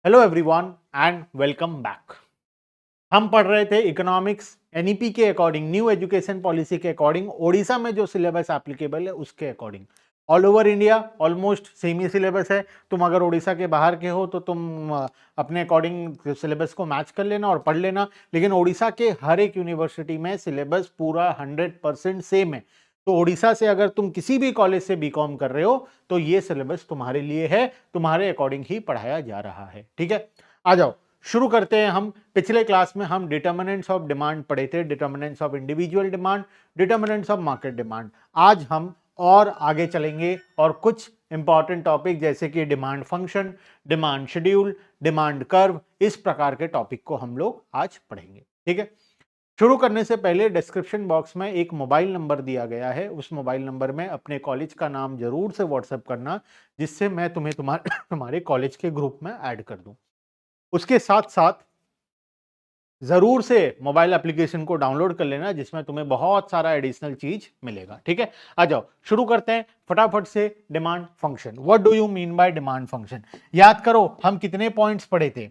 Hello everyone and welcome back. हम पढ़ रहे थे इकोनॉमिक्स एनईपी के अकॉर्डिंग, न्यू एजुकेशन पॉलिसी के अकॉर्डिंग, ओडिशा में जो सिलेबस एप्लीकेबल है उसके according. All over India almost same ही सिलेबस है। तुम अगर ओडिशा के बाहर के हो तो तुम अपने अकॉर्डिंग सिलेबस को मैच कर लेना और पढ़ लेना, लेकिन ओडिशा के हर एक यूनिवर्सिटी में सिलेबस पूरा 100% सेम है। तो ओडिशा से अगर तुम किसी भी कॉलेज से बीकॉम कर रहे हो तो ये सिलेबस तुम्हारे लिए है, तुम्हारे अकॉर्डिंग ही पढ़ाया जा रहा है। ठीक है, आ जाओ शुरू करते हैं। हम पिछले क्लास में हम डिटर्मिनेंट्स ऑफ डिमांड पढ़े थे, determinants of individual demand, determinants of market demand. आज हम और आगे चलेंगे और कुछ इंपॉर्टेंट टॉपिक जैसे कि demand function, demand schedule, demand curve, इस प्रकार के टॉपिक को हम लोग आज पढ़ेंगे। ठीक है, शुरू करने से पहले डिस्क्रिप्शन बॉक्स में एक मोबाइल नंबर दिया गया है, उस मोबाइल नंबर में अपने कॉलेज का नाम जरूर से व्हाट्सएप करना, जिससे मैं तुम्हें तुम्हारे कॉलेज के ग्रुप में ऐड कर दूं। उसके साथ साथ जरूर से मोबाइल एप्लीकेशन को डाउनलोड कर लेना, जिसमें तुम्हें बहुत सारा एडिशनल चीज मिलेगा। ठीक है, आ जाओ शुरू करते हैं फटाफट से। Demand function, what do you mean by demand function? याद करो हम कितने पॉइंट्स पढ़े थे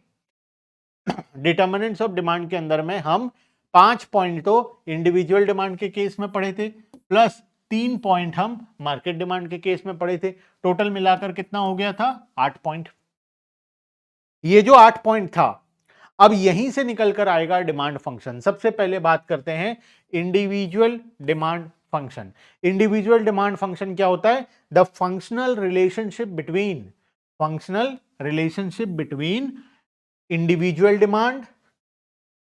डिटर्मिनेंट्स ऑफ डिमांड के अंदर में। हम 5 पॉइंट तो इंडिविजुअल डिमांड के केस में पढ़े थे, प्लस 3 पॉइंट हम मार्केट डिमांड के केस में पढ़े थे। टोटल मिलाकर कितना हो गया था? 8 पॉइंट। ये जो 8 पॉइंट था, अब यहीं से निकलकर आएगा डिमांड फंक्शन। सबसे पहले बात करते हैं individual demand function. Individual demand function क्या होता है? The functional relationship between individual demand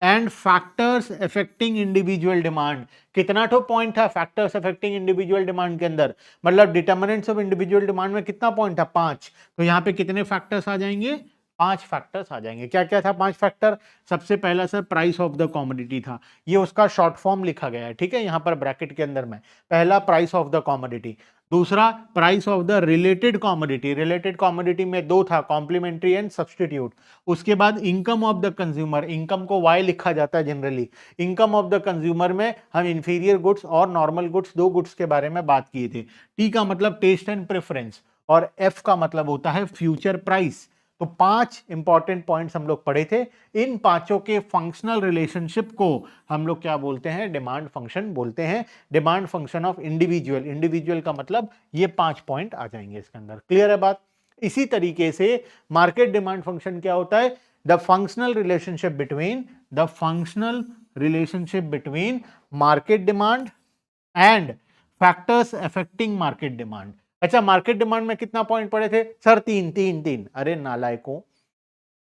and factors affecting individual demand. कितना तो पॉइंट था फैक्टर्स अफेक्टिंग इंडिविजुअल डिमांड के अंदर? मतलब डिटर्मिनेंट्स ऑफ इंडिविजुअल डिमांड में कितना पॉइंट था? 5। तो यहां पे कितने फैक्टर्स आ जाएंगे? 5 फैक्टर्स आ जाएंगे। क्या क्या था 5 फैक्टर? सबसे पहला sir price of the commodity था, ये उसका शॉर्ट फॉर्म लिखा गया है। ठीक है, यहां पर ब्रैकेट के अंदर में पहला प्राइस ऑफ द कॉमोडिटी, दूसरा price of the related commodity. Related commodity में 2 था, कॉम्प्लीमेंट्री एंड सब्सटीट्यूट। उसके बाद income of the consumer, income को वाई लिखा जाता है generally. Income of the consumer में हम इंफीरियर गुड्स और नॉर्मल गुड्स, 2 गुड्स के बारे में बात किए थे। टी का मतलब टेस्ट एंड प्रेफरेंस, और एफ का मतलब होता है फ्यूचर प्राइस। तो 5 इंपॉर्टेंट पॉइंट्स हम लोग पढ़े थे। इन पांचों के फंक्शनल रिलेशनशिप को हम लोग क्या बोलते हैं? डिमांड फंक्शन बोलते हैं। Demand function of individual, individual का मतलब ये 5 पॉइंट आ जाएंगे इसके अंदर। क्लियर है बात? इसी तरीके से मार्केट डिमांड फंक्शन क्या होता है? The functional relationship between market demand and factors affecting market demand. अच्छा, मार्केट डिमांड में कितना पॉइंट पढ़े थे सर? 3। अरे नालायकों,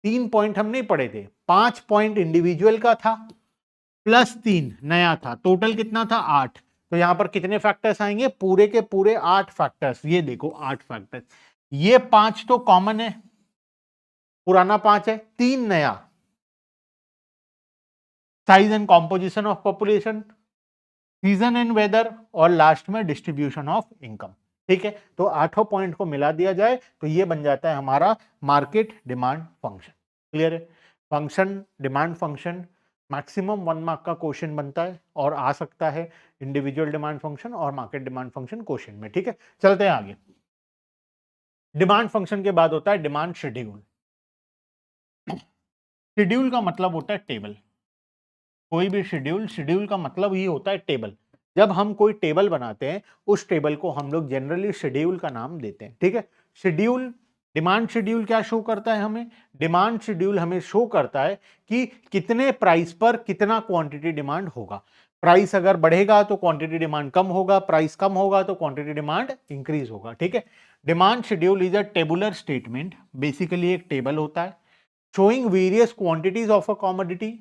3 पॉइंट हम नहीं पढ़े थे। 5 पॉइंट इंडिविजुअल का था, प्लस 3 नया था, टोटल कितना था? 8। तो यहां पर कितने फैक्टर्स आएंगे? पूरे के पूरे 8 फैक्टर्स। ये देखो 8 फैक्टर्स। ये 5 तो कॉमन है, पुराना 5 है, 3 नया, size and composition of population, season and weather, और लास्ट में डिस्ट्रीब्यूशन ऑफ इनकम। ठीक है, तो 8 पॉइंट को मिला दिया जाए तो ये बन जाता है हमारा मार्केट डिमांड फंक्शन। क्लियर है? Function, demand function, maximum 1 mark का क्वेश्चन बनता है और आ सकता है इंडिविजुअल डिमांड फंक्शन और मार्केट डिमांड फंक्शन क्वेश्चन में। ठीक है, चलते हैं आगे। डिमांड फंक्शन के बाद होता है डिमांड शेड्यूल। शेड्यूल का मतलब होता है टेबल। कोई भी शेड्यूल, शेड्यूल का मतलब ये होता है टेबल। जब हम कोई टेबल बनाते हैं, उस टेबल को हम लोग जनरली शेड्यूल का नाम देते हैं। ठीक है, शेड्यूल, डिमांड शेड्यूल क्या शो करता है हमें? डिमांड शेड्यूल हमें शो करता है कि कितने प्राइस पर कितना क्वांटिटी डिमांड होगा। प्राइस अगर बढ़ेगा तो क्वांटिटी डिमांड कम होगा, प्राइस कम होगा तो क्वांटिटी डिमांड इंक्रीज होगा। ठीक है, demand schedule is a tabular statement, basically एक टेबल होता है showing various quantities of a commodity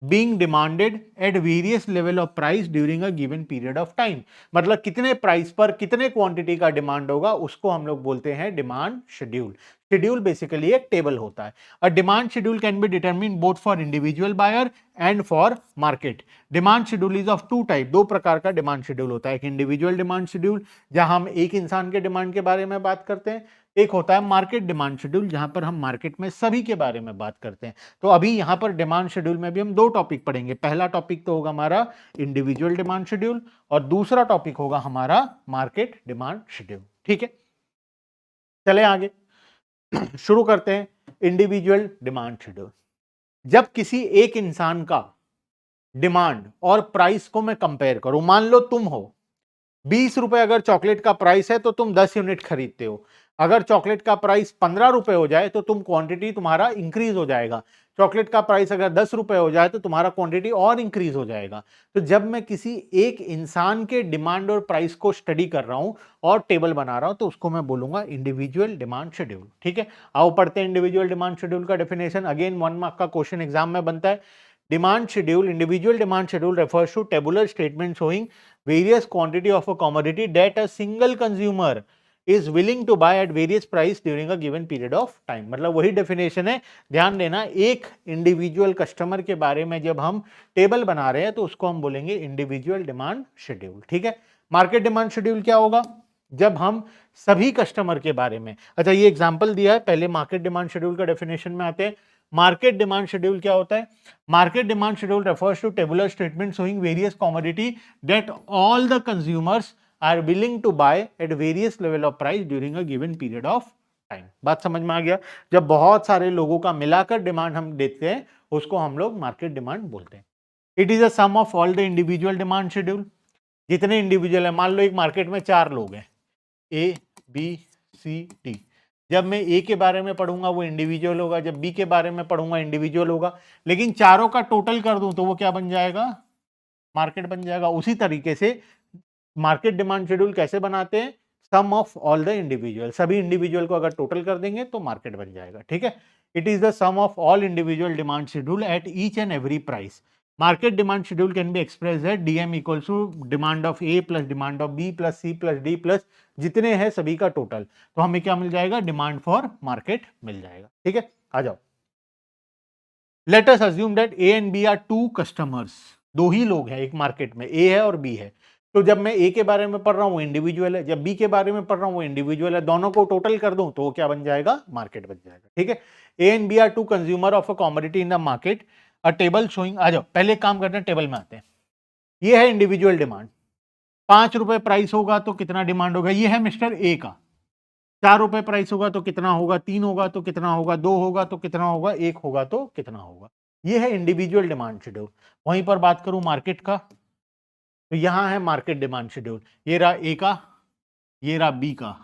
being demanded at various level of price during a given period of time। मतलब कितने प्राइस पर कितने क्वांटिटी का डिमांड होगा, उसको हम लोग बोलते हैं डिमांड शेड्यूल। शेड्यूल बेसिकली एक टेबल होता है। A demand schedule can be determine both for individual buyer and for market. Demand schedule is of 2 type, 2 प्रकार का डिमांड शेड्यूल होता है। एक इंडिविजुअल डिमांड शेड्यूल, जहां हम एक इंसान के डिमांड के बारे में बात करते हैं। एक होता है मार्केट डिमांड शेड्यूल, जहां पर हम मार्केट में सभी के बारे में बात करते हैं। तो अभी यहां पर डिमांड शेड्यूल में भी हम 2 टॉपिक पढ़ेंगे। पहला टॉपिक तो होगा हमारा इंडिविजुअल डिमांड शेड्यूल, और दूसरा टॉपिक होगा हमारा मार्केट डिमांड शेड्यूल। ठीक है, चले आगे शुरू करते हैं। इंडिविजुअल डिमांड शेड्यूल, जब किसी एक इंसान का डिमांड और प्राइस को मैं कंपेयर करूं, मान लो तुम हो 20 रुपए अगर चॉकलेट का प्राइस है तो तुम 10 यूनिट खरीदते हो। अगर चॉकलेट का प्राइस 15 रुपए हो जाए तो तुम क्वांटिटी तुम्हारा इंक्रीज हो जाएगा। चॉकलेट का प्राइस अगर 10 रुपए हो जाए तो तुम्हारा क्वांटिटी और इंक्रीज हो जाएगा। तो जब मैं किसी एक इंसान के डिमांड और प्राइस को स्टडी कर रहा हूं और टेबल बना रहा हूं तो उसको मैं बोलूंगा इंडिविजुअल डिमांड शेड्यूल। ठीक है, आओ पढ़ते हैं इंडिविजुअल डिमांड शेड्यूल का डेफिनेशन। अगेन 1 मार्क का क्वेश्चन एग्जाम में बनता है। Demand schedule, individual demand schedule refers to tabular statement showing various quantity of a commodity that a single consumer is willing to buy at various price during a given period of time। मतलब वही definition है, ध्यान देना। एक individual customer के बारे में जब हम टेबल बना रहे हैं तो उसको हम बोलेंगे इंडिविजुअल डिमांड शेड्यूल। ठीक है, मार्केट डिमांड शेड्यूल क्या होगा? जब हम सभी कस्टमर के बारे में, अच्छा ये एग्जांपल दिया है, पहले मार्केट डिमांड शेड्यूल का डेफिनेशन में आते हैं। मार्केट डिमांड शेड्यूल क्या होता है? Market demand schedule refers to tabular statement showing various commodity that all the consumers are willing to buy at various level of price during a given period of time। बात समझ में आ गया? जब बहुत सारे लोगों का मिलाकर डिमांड हम देते हैं उसको हम लोग मार्केट डिमांड बोलते हैं। It is a sum of all the individual demand schedule. जितने इंडिविजुअल है, मान लो एक मार्केट में 4 लोग हैं, ए बी सी डी। जब मैं ए के बारे में पढ़ूंगा वो इंडिविजुअल होगा, जब बी के बारे में पढ़ूंगा इंडिविजुअल होगा, लेकिन चारों का टोटल कर दूं तो वो क्या बन जाएगा? मार्केट बन जाएगा। उसी तरीके से मार्केट डिमांड शेड्यूल कैसे बनाते हैं? सम ऑफ ऑल द इंडिविजुअल, सभी इंडिविजुअल को अगर टोटल कर देंगे तो मार्केट बन जाएगा। ठीक है, it is the sum of all individual demand schedule at each and every price. Market demand schedule can be express है DM equals to demand of A plus demand of B plus C plus D plus जितने हैं सभी का total. तो हमें क्या मिल जाएगा? Demand for market मिल जाएगा। ठीक है, आ जाओ। Let us assume that A and B are two customers. दो ही लोग हैं एक मार्केट में, ए है और बी है। तो जब मैं ए के बारे में पढ़ रहा हूं वो इंडिविजुअल है, जब बी के बारे में पढ़ रहा हूं वो इंडिविजुअल है, दोनों को टोटल कर दूं तो वो क्या बन जाएगा? मार्केट बन जाएगा। ठीक है, A and B are two consumer of a commodity in the market, a table showing. आ जाओ पहले काम करते हैं, टेबल में आते हैं। ये है इंडिविजुअल डिमांड। 5 रुपए प्राइस होगा तो कितना डिमांड होगा? ये है मिस्टर ए का। 4 रुपए प्राइस होगा तो कितना होगा? 3 होगा तो कितना होगा? 2 होगा तो कितना होगा? 1 होगा तो कितना होगा? ये है इंडिविजुअल डिमांड शेड्यूल। वहीं पर बात करूं मार्केट का, तो यहां है मार्केट डिमांड शेड्यूल। ये रहा ए का, ये रहा बी का,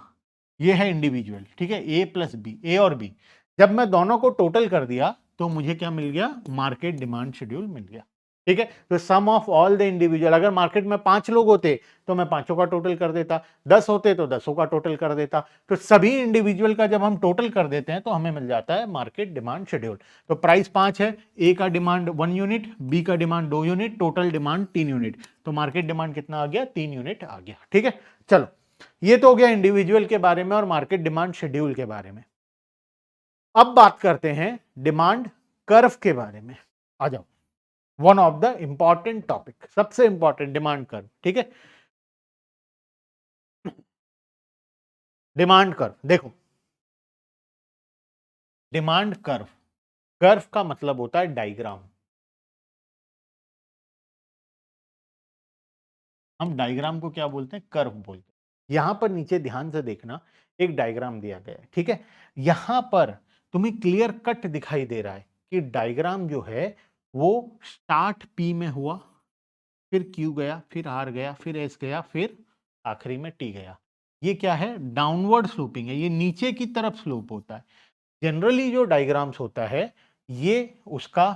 ये है इंडिविजुअल। ठीक है, ए प्लस बी, ए और बी। जब मैं दोनों को टोटल कर दिया तो मुझे क्या मिल गया? मार्केट डिमांड शेड्यूल मिल गया। ठीक है, तो सम ऑफ ऑल द इंडिविजुअल, अगर मार्केट में 5 लोग होते तो मैं पांचों का टोटल कर देता, 10 होते तो 10 का टोटल कर देता। तो सभी इंडिविजुअल का जब हम टोटल कर देते हैं तो हमें मिल जाता है मार्केट डिमांड शेड्यूल। तो प्राइस 5 है, ए का डिमांड 1 यूनिट, बी का demand 2 unit, total demand 3 unit. तो मार्केट डिमांड कितना आ गया? 3 यूनिट आ गया। ठीक है, चलो ये तो हो गया इंडिविजुअल के बारे में और मार्केट डिमांड शेड्यूल के बारे में। अब बात करते हैं डिमांड कर्व के बारे में। आ जाओ, one of the important topic, सबसे इंपॉर्टेंट डिमांड कर्व। ठीक है, डिमांड कर्व देखो, डिमांड कर्व, कर्व का मतलब होता है डायग्राम। हम डायग्राम को क्या बोलते हैं? कर्व बोलते हैं। यहां पर नीचे ध्यान से देखना, एक डायग्राम दिया गया है। ठीक है, यहां पर तुम्हें क्लियर कट दिखाई दे रहा है कि डायग्राम जो है वो स्टार्ट पी में हुआ, फिर क्यू गया, फिर आर गया, फिर एस गया, फिर आखिरी में टी गया। ये क्या है? डाउनवर्ड स्लोपिंग है, ये नीचे की तरफ स्लोप होता है। जनरली जो डायग्राम्स होता है ये उसका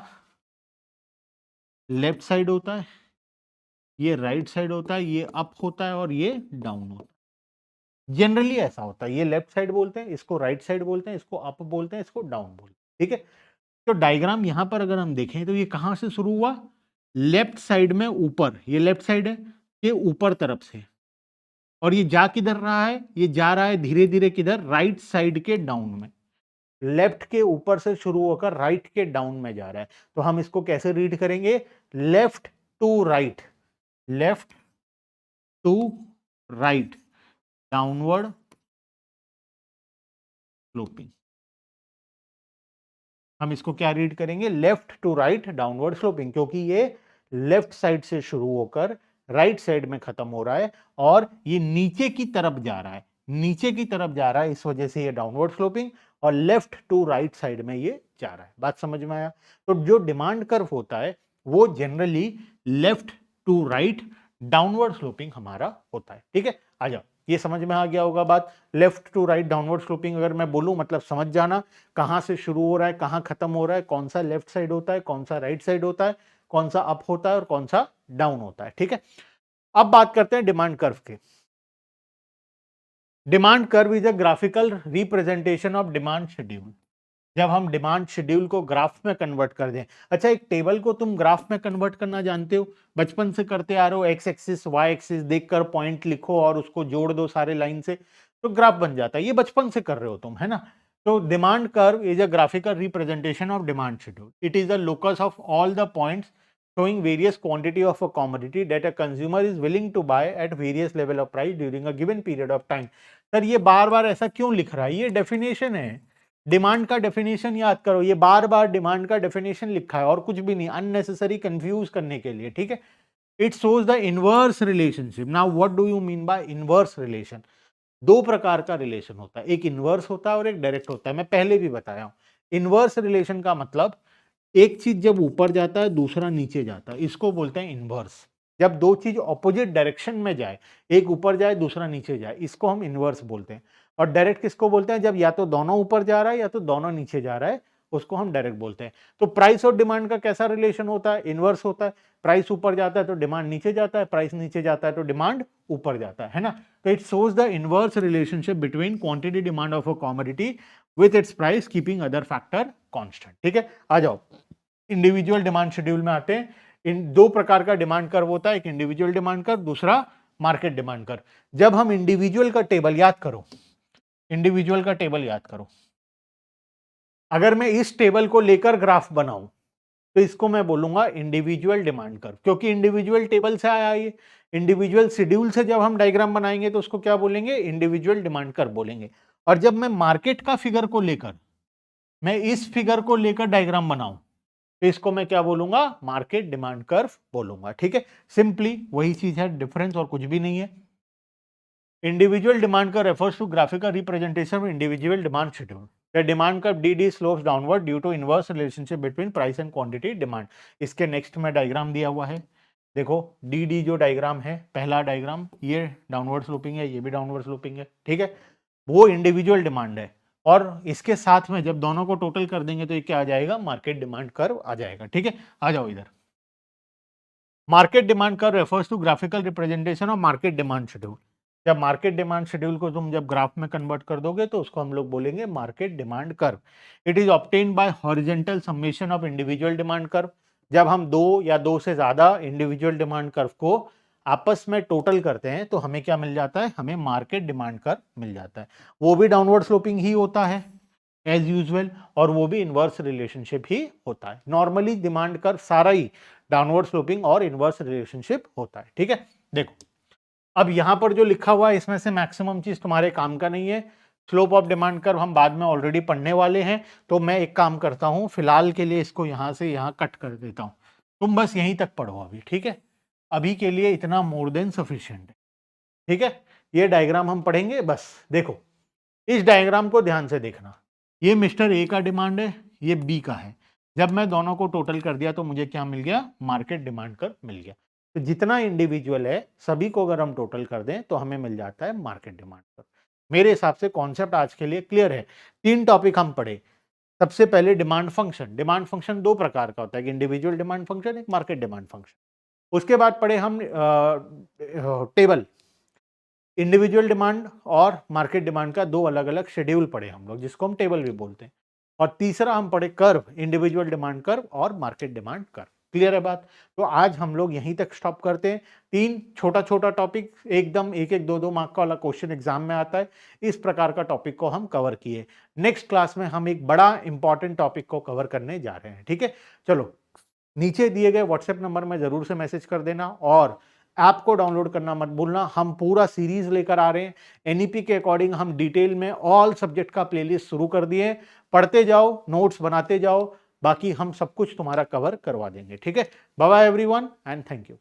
लेफ्ट साइड होता है, ये राइट साइड होता है, ये अप होता है और ये डाउन होता है। जनरली ऐसा होता है, ये लेफ्ट साइड बोलते हैं, इसको राइट साइड बोलते हैं, इसको अप बोलते हैं, इसको डाउन बोलते हैं। ठीक है, तो डायग्राम यहां पर अगर हम देखें तो ये कहां से शुरू हुआ? लेफ्ट साइड में ऊपर, ये लेफ्ट साइड है, ये ऊपर तरफ से, और ये जा किधर रहा है? ये जा रहा है धीरे धीरे किधर? राइट साइड के डाउन में। लेफ्ट के ऊपर से शुरू होकर राइट के डाउन में जा रहा है। तो हम इसको कैसे रीड करेंगे? Left to right, left to right, downward sloping. हम इसको क्या रीड करेंगे? Left to right downward sloping, क्योंकि ये लेफ्ट साइड से शुरू होकर राइट साइड में खत्म हो रहा है और ये नीचे की तरफ जा रहा है, नीचे की तरफ जा रहा है, इस वजह से ये डाउनवर्ड स्लोपिंग। और लेफ्ट टू राइट साइड में ये जा रहा है। बात समझ में आया? तो जो डिमांड कर्व होता है वो generally left to right downward sloping हमारा होता है। ठीक है, आ जाओ, ये समझ में आ गया होगा बात। Left to right downward sloping अगर मैं बोलूं मतलब समझ जाना कहां से शुरू हो रहा है, कहां खत्म हो रहा है, कौन सा लेफ्ट साइड होता है, कौन सा राइट साइड होता है, कौन सा अप होता है और कौन सा डाउन होता है। ठीक है, अब बात करते हैं डिमांड कर्व की। Demand curve is a graphical representation of demand schedule. जब हम डिमांड शेड्यूल को ग्राफ में कन्वर्ट कर दें, अच्छा एक टेबल को तुम ग्राफ में कन्वर्ट करना जानते हो, बचपन से करते आ रहे हो, एक्स एक्सिस वाई एक्सिस देखकर पॉइंट लिखो और उसको जोड़ दो सारे लाइन से तो ग्राफ बन जाता है। ये बचपन से कर रहे हो तुम, है ना? तो demand curve is a graphical representation of demand schedule. It is the locus of all the points showing various quantity of a commodity that a consumer is willing to buy at various level of price during a given period of time। Sir ये बार बार ऐसा क्यों लिख रहा है? ये definition है, demand का definition याद करो। ये बार बार डिमांड का डेफिनेशन लिखा है और कुछ भी नहीं, अननेसेसरी कंफ्यूज करने के लिए। ठीक है, it shows the inverse relationship. Now what do you mean by inverse relation? दो प्रकार का रिलेशन होता है, एक इनवर्स होता है और एक डायरेक्ट होता है। मैं पहले भी बताया हूं, इनवर्स रिलेशन का मतलब एक चीज जब ऊपर जाता है दूसरा नीचे जाता है, इसको बोलते हैं इनवर्स। जब दो चीज ऑपोजिट डायरेक्शन में जाए, एक ऊपर जाए दूसरा नीचे जाए, इसको हम इनवर्स बोलते हैं। और डायरेक्ट किसको बोलते हैं? जब या तो दोनों ऊपर जा रहा है या तो दोनों नीचे जा रहा है, उसको हम डायरेक्ट बोलते हैं। तो प्राइस और डिमांड का कैसा रिलेशन होता है? इनवर्स होता है। प्राइस ऊपर जाता है तो डिमांड नीचे जाता है, प्राइस नीचे जाता है तो डिमांड ऊपर जाता है ना? तो it shows the inverse relationship between quantity demand of a commodity with its price keeping other factor constant. ठीक है, आ जाओ इंडिविजुअल डिमांड शेड्यूल में आते हैं। इन दो प्रकार का डिमांड कर्व होता है, एक इंडिविजुअल डिमांड कर्व, दूसरा मार्केट डिमांड कर्व। जब हम इंडिविजुअल का टेबल याद करो, इंडिविजुअल का टेबल याद करो, अगर मैं इस टेबल को लेकर ग्राफ बनाऊं तो इसको मैं बोलूंगा इंडिविजुअल डिमांड कर्व, क्योंकि इंडिविजुअल टेबल से आया ये। इंडिविजुअल शेड्यूल से जब हम डायग्राम बनाएंगे तो उसको क्या बोलेंगे? इंडिविजुअल डिमांड कर्व बोलेंगे। और जब मैं मार्केट का फिगर को लेकर, मैं इस फिगर को लेकर डायग्राम बनाऊं तो इसको मैं क्या बोलूंगा? मार्केट डिमांड कर्व बोलूंगा। ठीक है, सिंपली वही चीज है, डिफरेंस और कुछ भी नहीं है। Individual demand curve refers to graphical representation of individual demand schedule. The demand curve DD slopes downward due to inverse relationship between price and quantity demand। इसके नेक्स्ट में डायग्राम दिया हुआ है, देखो DD जो डायग्राम है, पहला डायग्राम, ये डाउनवर्ड स्लोपिंग है, ये भी डाउनवर्ड स्लोपिंग है। ठीक है, वो इंडिविजुअल डिमांड है और इसके साथ में जब दोनों को टोटल कर देंगे तो ये क्या आ जाएगा? मार्केट डिमांड कर्व आ जाएगा। ठीक है, आ जाओ इधर। Market demand curve refers to graphical representation of market demand schedule. जब मार्केट डिमांड शेड्यूल को तुम जब ग्राफ में कन्वर्ट कर दोगे तो उसको हम लोग बोलेंगे market demand curve. It is obtained by horizontal summation of individual demand curve. जब हम दो या दो से ज्यादा इंडिविजुअल डिमांड कर्व को आपस में टोटल करते हैं तो हमें क्या मिल जाता है? हमें मार्केट डिमांड कर्व मिल जाता है। वो भी डाउनवर्ड स्लोपिंग ही होता है एज यूजुअल, और वो भी इनवर्स रिलेशनशिप ही होता है। नॉर्मली डिमांड कर्व सारा ही डाउनवर्ड स्लोपिंग और इनवर्स रिलेशनशिप होता है। ठीक है, देखो अब यहां पर जो लिखा हुआ है इसमें से मैक्सिमम चीज तुम्हारे काम का नहीं है। स्लोप ऑफ डिमांड कर्व हम बाद में ऑलरेडी पढ़ने वाले हैं, तो मैं एक काम करता हूं, फिलहाल के लिए इसको यहां से यहां कट कर देता हूं। तुम बस यहीं तक पढ़ो अभी। ठीक है, अभी के लिए इतना मोर देन सफिशिएंट है। ठीक है, ये डायग्राम हम पढ़ेंगे बस। देखो इस डायग्राम को ध्यान से देखना, ये मिस्टर ए का डिमांड है, ये बी का है। जब मैं दोनों को टोटल कर दिया तो मुझे क्या मिल गया? मार्केट डिमांड कर्व मिल गया। तो जितना इंडिविजुअल है सभी को अगर हम टोटल कर दें तो हमें मिल जाता है मार्केट डिमांड कर्व। मेरे हिसाब से कॉन्सेप्ट आज के लिए क्लियर है। तीन टॉपिक हम पढ़े। सबसे पहले डिमांड फंक्शन। डिमांड फंक्शन दो प्रकार का होता है, एक इंडिविजुअल डिमांड फंक्शन, एक मार्केट डिमांड फंक्शन। उसके बाद पढ़े हम टेबल, इंडिविजुअल डिमांड और मार्केट डिमांड का दो अलग अलग शेड्यूल पढ़े हम लोग, जिसको हम टेबल भी बोलते हैं। और तीसरा हम पढ़े कर्व, इंडिविजुअल डिमांड कर्व और मार्केट डिमांड कर्व। क्लियर है बात? तो आज हम लोग यहीं तक स्टॉप करते हैं। तीन छोटा छोटा टॉपिक, एकदम एक एक दो दो मार्क का वाला क्वेश्चन एग्जाम में आता है, इस प्रकार का टॉपिक को हम कवर किए। नेक्स्ट क्लास में हम एक बड़ा इंपॉर्टेंट टॉपिक को कवर करने जा रहे हैं। ठीक है, चलो नीचे दिए गए व्हाट्सएप नंबर में जरूर से मैसेज कर देना और ऐप को डाउनलोड करना मत भूलना। हम पूरा सीरीज लेकर आ रहे हैं एनईपी के अकॉर्डिंग। हम डिटेल में ऑल सब्जेक्ट का प्लेलिस्ट शुरू कर दिए। पढ़ते जाओ, नोट्स बनाते जाओ, बाकी हम सब कुछ तुम्हारा कवर करवा देंगे। ठीक है, bye bye everyone and thank you.